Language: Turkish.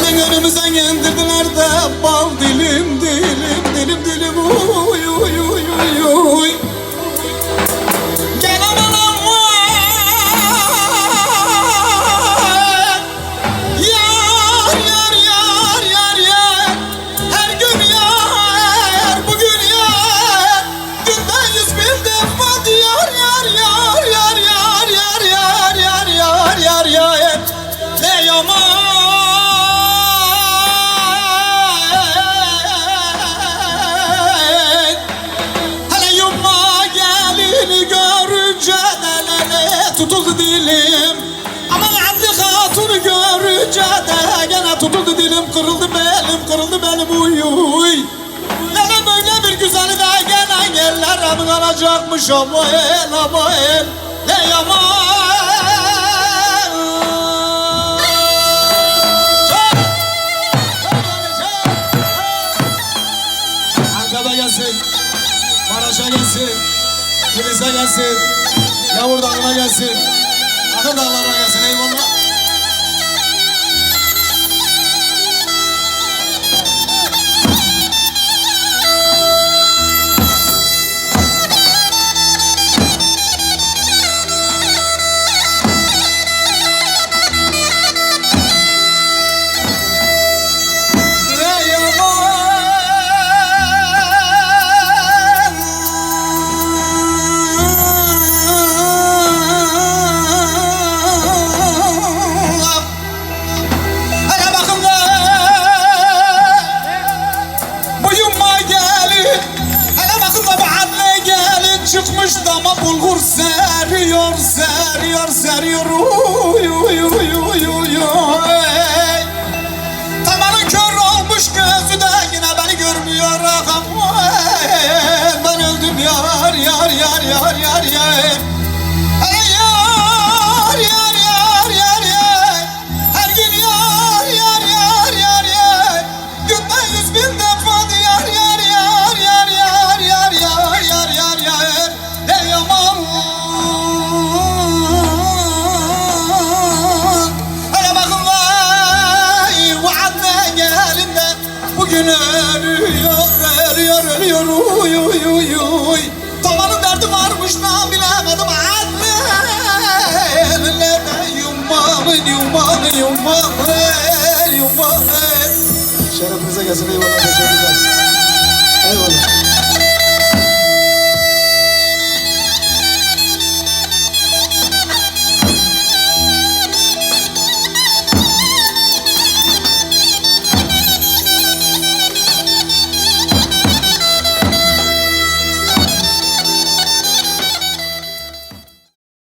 Beni önümüze indirdiler de bal dilim dilim dilim dilim uy uy uy uy uy. Gel aman yar yar yar yar yar. Her gün yar bugün yar. Günde 100.000 defa yar yar yar yar yar yar yar yar yar yar yar. Ne yaman. Tutuldu dilim, aman Adli Hatun'u görünce de gene tutuldu dilim, kırıldı belim uy uy. Nene böyle bir güzeli de gene yerlerim kalacakmış ama el, ne yaman. Antep'e gelsin, Maraş'a gelsin, Kilis'e gelsin. Yavur dağına gelsin, Akır dağlarına gelsin, eyvallah. Çıkmış dama bulgur seriyor uy uy uy uy uy. Tamanın kör olmuş gözü de yine beni görmüyor ağam. Ben öldüm yar yar yar yar yar yar. Yar yar yar yar yar. Her gün yar yar yar yar yar. Günde 100.000 defa yar yar yar yar yar yar yar yar yar yar. Ne yaman. Hele bakın vay vaadle gelin de bugün ölüyor uy uy uy uy. Tamanın derdi varmış da bilemedim adlı. Yumalı. Şerefinize gelsin eyvallah, teşekkürler.